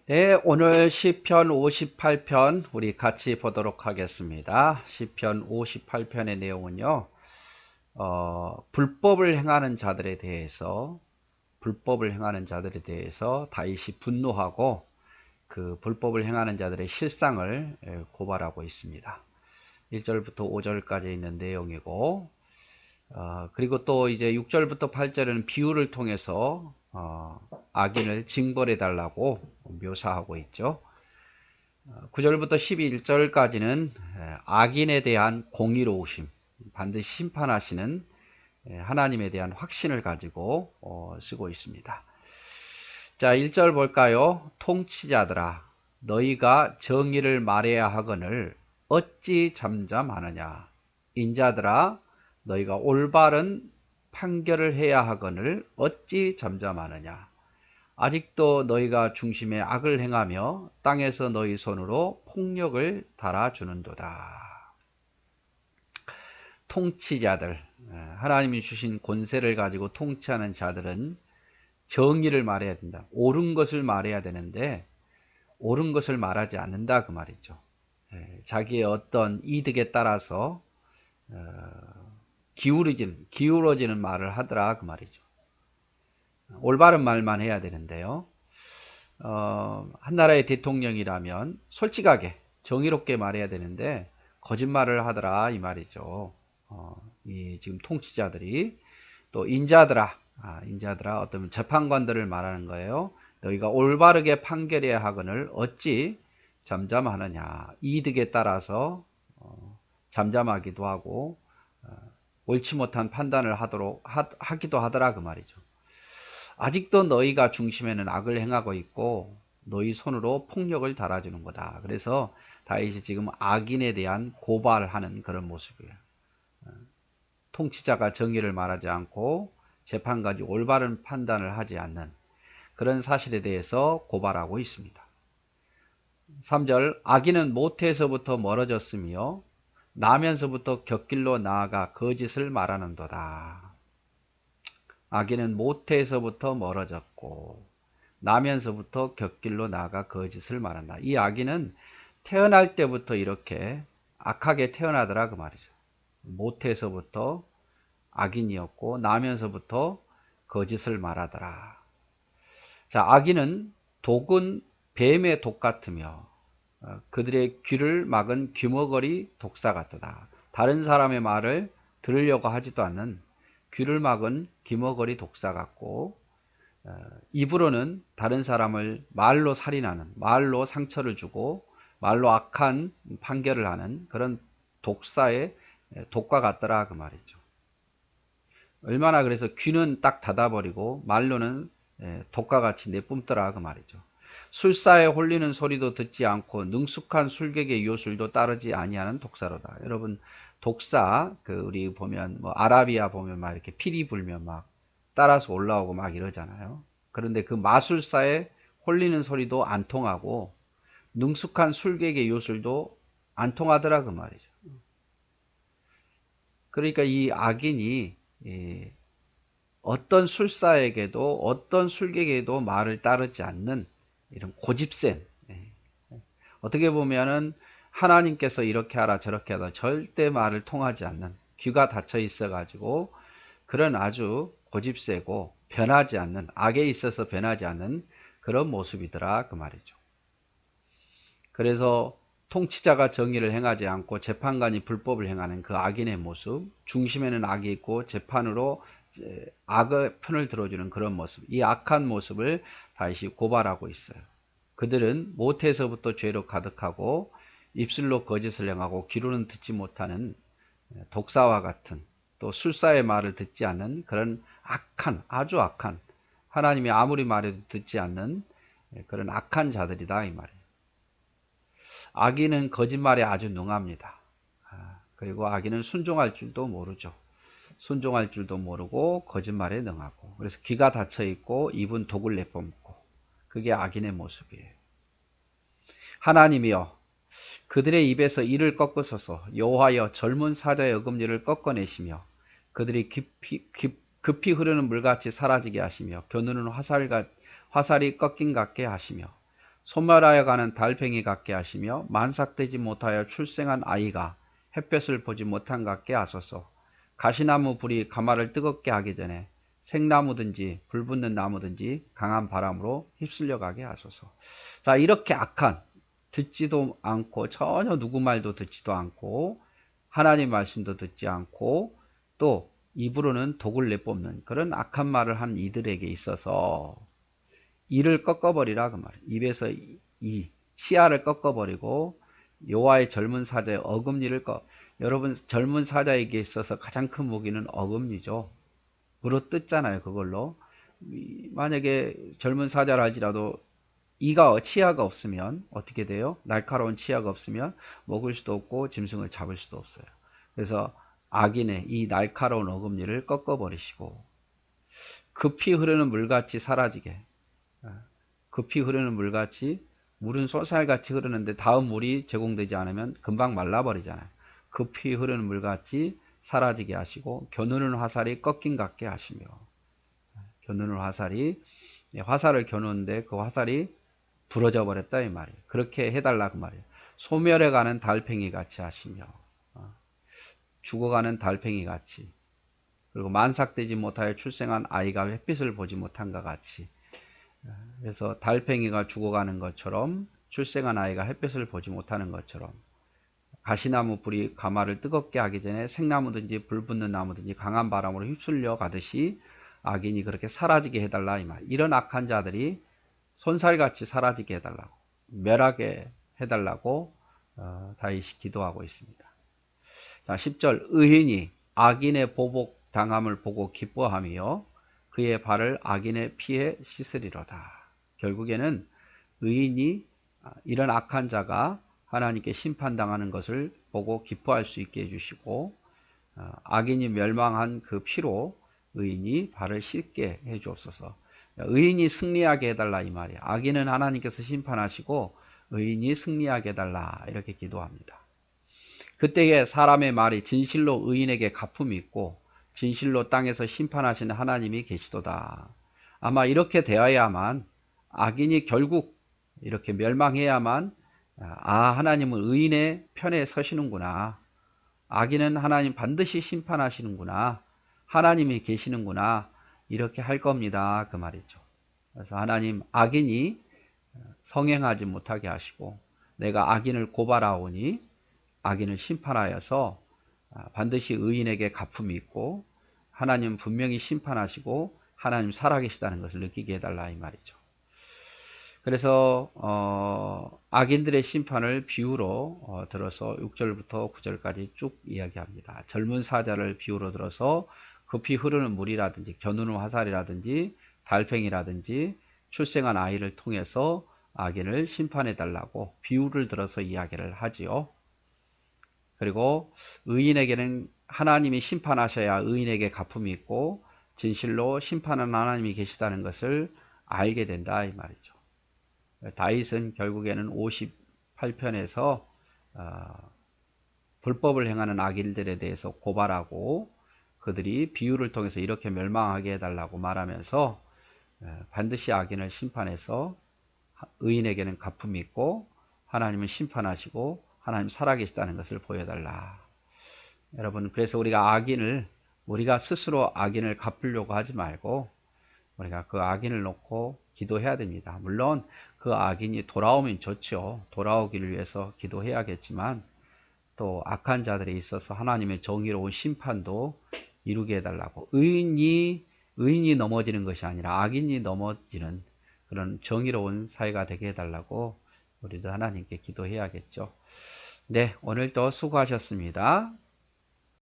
네, 오늘 시편 58편 우리 같이 보도록 하겠습니다. 시편 58편의 내용은요, 불법을 행하는 자들에 대해서 다윗이 분노하고 그 불법을 행하는 자들의 실상을 고발하고 있습니다. 1절부터 5절까지 있는 내용이고, 그리고 또 이제 6절부터 8절은 비유를 통해서 악인을 징벌해 달라고 묘사하고 있죠. 9절부터 11절까지는 악인에 대한 공의로우심, 반드시 심판하시는 하나님에 대한 확신을 가지고 쓰고 있습니다. 자, 1절 볼까요? 통치자들아, 너희가 정의를 말해야 하거늘 어찌 잠잠하느냐. 인자들아, 너희가 올바른 판결을 해야 하거늘 어찌 잠잠하느냐. 아직도 너희가 중심에 악을 행하며 땅에서 너희 손으로 폭력을 달아주는도다. 통치자들, 하나님이 주신 권세를 가지고 통치하는 자들은 정의를 말해야 된다. 옳은 것을 말해야 되는데 옳은 것을 말하지 않는다 그 말이죠. 자기의 어떤 이득에 따라서 기울어지는 말을 하더라 그 말이죠. 올바른 말만 해야 되는데요. 한 나라의 대통령이라면 솔직하게 정의롭게 말해야 되는데 거짓말을 하더라 이 말이죠. 이 지금 통치자들이 또 인자들아 어떤 재판관들을 말하는 거예요. 너희가 올바르게 판결해야 하거늘 어찌 잠잠하느냐. 이득에 따라서 잠잠하기도 하고 옳지 못한 판단을 하기도 하더라 그 말이죠. 아직도 너희가 중심에는 악을 행하고 있고 너희 손으로 폭력을 달아주는 거다. 그래서 다윗이 지금 악인에 대한 고발하는 그런 모습이에요. 통치자가 정의를 말하지 않고 재판까지 올바른 판단을 하지 않는 그런 사실에 대해서 고발하고 있습니다. 3절 악인은 모태에서부터 멀어졌으며 나면서부터 곁길로 나아가 거짓을 말하는도다. 악인은 모태에서부터 멀어졌고 나면서부터 곁길로 나아가 거짓을 말한다. 이 악인은 태어날 때부터 이렇게 악하게 태어나더라 그 말이죠. 모태에서부터 악인이었고 나면서부터 거짓을 말하더라. 자, 악인은 독은 뱀의 독 같으며 그들의 귀를 막은 귀머거리 독사 같도다. 다른 사람의 말을 들으려고 하지도 않는 귀를 막은 귀머거리 독사 같고 입으로는 다른 사람을 말로 살인하는, 말로 상처를 주고 말로 악한 판결을 하는 그런 독사의 독과 같더라 그 말이죠. 얼마나 그래서 귀는 딱 닫아버리고 말로는 독과 같이 내뿜더라 그 말이죠. 술사에 홀리는 소리도 듣지 않고 능숙한 술객의 요술도 따르지 아니하는 독사로다. 여러분 독사 우리 보면 뭐 아라비아 보면 막 이렇게 피리 불면 막 따라서 올라오고 막 이러잖아요. 그런데 그 마술사에 홀리는 소리도 안 통하고 능숙한 술객의 요술도 안 통하더라 그 말이죠. 그러니까 이 악인이 어떤 술사에게도 어떤 술객에게도 말을 따르지 않는 이런 고집센, 어떻게 보면은 하나님께서 이렇게 하라 저렇게 하라 절대 말을 통하지 않는, 귀가 닫혀 있어 가지고 그런 아주 고집세고 변하지 않는, 악에 있어서 변하지 않는 그런 모습이더라 그 말이죠. 그래서 통치자가 정의를 행하지 않고 재판관이 불법을 행하는 그 악인의 모습, 중심에는 악이 있고 재판으로 악의 편을 들어주는 그런 모습, 이 악한 모습을 다시 고발하고 있어요. 그들은 모태에서부터 죄로 가득하고 입술로 거짓을 행하고 귀로는 듣지 못하는 독사와 같은, 또 술사의 말을 듣지 않는 그런 악한, 아주 악한, 하나님이 아무리 말해도 듣지 않는 그런 악한 자들이다 이 말이에요. 악인은 거짓말에 아주 능합니다. 그리고 악인은 순종할 줄도 모르죠. 순종할 줄도 모르고 거짓말에 능하고, 그래서 귀가 닫혀 있고 입은 독을 내뿜고, 그게 악인의 모습이에요. 하나님이여 그들의 입에서 이를 꺾으소서. 여호와여 젊은 사자의 어금니를 꺾어내시며 그들이 급히 흐르는 물같이 사라지게 하시며 겨누는 화살이 꺾인 같게 하시며 소멸하여 가는 달팽이 같게 하시며 만삭되지 못하여 출생한 아이가 햇볕을 보지 못한 것 같게 하소서. 가시나무 불이 가마를 뜨겁게 하기 전에 생나무든지 불붙는 나무든지 강한 바람으로 휩쓸려 가게 하소서. 자, 이렇게 악한, 듣지도 않고 전혀 누구 말도 듣지도 않고 하나님 말씀도 듣지 않고 또 입으로는 독을 내뿜는 그런 악한 말을 한 이들에게 있어서 이를 꺾어버리라 그 말이에요. 입에서 이 치아를 꺾어버리고 여호와의 젊은 사자의 어금니를 여러분 젊은 사자에게 있어서 가장 큰 무기는 어금니죠. 물어 뜯잖아요. 그걸로 만약에 젊은 사자를 할지라도 치아가 없으면 어떻게 돼요? 날카로운 치아가 없으면 먹을 수도 없고 짐승을 잡을 수도 없어요. 그래서 악인의 이 날카로운 어금니를 꺾어버리시고 급히 흐르는 물같이 사라지게, 급히 흐르는 물같이, 물은 솟살같이 흐르는데 다음 물이 제공되지 않으면 금방 말라버리잖아요. 급히 흐르는 물같이 사라지게 하시고 겨누는 화살이 꺾인 같게 하시며, 겨누는 화살을 겨누는데 그 화살이 부러져 버렸다 이 말이에요. 그렇게 해달라 그 말이에요. 소멸해 가는 달팽이 같이 하시며, 죽어가는 달팽이 같이, 그리고 만삭되지 못하여 출생한 아이가 햇빛을 보지 못한 것 같이. 그래서 달팽이가 죽어가는 것처럼 출생한 아이가 햇빛을 보지 못하는 것처럼 가시나무 불이 가마를 뜨겁게 하기 전에 생나무든지 불붙는 나무든지 강한 바람으로 휩쓸려 가듯이 악인이 그렇게 사라지게 해달라 이 말. 이런 악한 자들이 손살같이 사라지게 해달라고, 멸하게 해달라고 다윗이 기도하고 있습니다. 자, 10절 의인이 악인의 보복 당함을 보고 기뻐하며 그의 발을 악인의 피에 씻으리로다. 결국에는 의인이 이런 악한 자가 하나님께 심판당하는 것을 보고 기뻐할 수 있게 해주시고 악인이 멸망한 그 피로 의인이 발을 씻게 해주옵소서. 의인이 승리하게 해달라 이 말이야. 악인은 하나님께서 심판하시고 의인이 승리하게 해달라 이렇게 기도합니다. 그때에 사람의 말이 진실로 의인에게 갚음이 있고 진실로 땅에서 심판하시는 하나님이 계시도다. 아마 이렇게 되어야만 악인이 결국 이렇게 멸망해야만 하나님은 의인의 편에 서시는구나. 악인은 하나님 반드시 심판하시는구나. 하나님이 계시는구나. 이렇게 할 겁니다. 그 말이죠. 그래서 하나님 악인이 성행하지 못하게 하시고 내가 악인을 고발하오니 악인을 심판하여서 반드시 의인에게 갚음이 있고 하나님 분명히 심판하시고 하나님 살아계시다는 것을 느끼게 해달라 이 말이죠. 그래서 악인들의 심판을 비유로 들어서 6절부터 9절까지 쭉 이야기합니다. 젊은 사자를 비유로 들어서 급히 흐르는 물이라든지 겨누는 화살이라든지 달팽이라든지 출생한 아이를 통해서 악인을 심판해 달라고 비유를 들어서 이야기를 하지요. 그리고 의인에게는 하나님이 심판하셔야 의인에게 갚음이 있고 진실로 심판하는 하나님이 계시다는 것을 알게 된다 이 말이죠. 다윗은 결국에는 58편에서 불법을 행하는 악인들에 대해서 고발하고 그들이 비유를 통해서 이렇게 멸망하게 해달라고 말하면서 반드시 악인을 심판해서 의인에게는 갚음이 있고 하나님은 심판하시고 하나님 살아계시다는 것을 보여달라. 여러분, 그래서 우리가 스스로 악인을 갚으려고 하지 말고 우리가 그 악인을 놓고 기도해야 됩니다. 물론 그 악인이 돌아오면 좋죠. 돌아오기를 위해서 기도해야겠지만 또 악한 자들에 있어서 하나님의 정의로운 심판도 이루게 해달라고. 의인이 넘어지는 것이 아니라 악인이 넘어지는 그런 정의로운 사회가 되게 해달라고 우리도 하나님께 기도해야겠죠. 네, 오늘도 수고하셨습니다.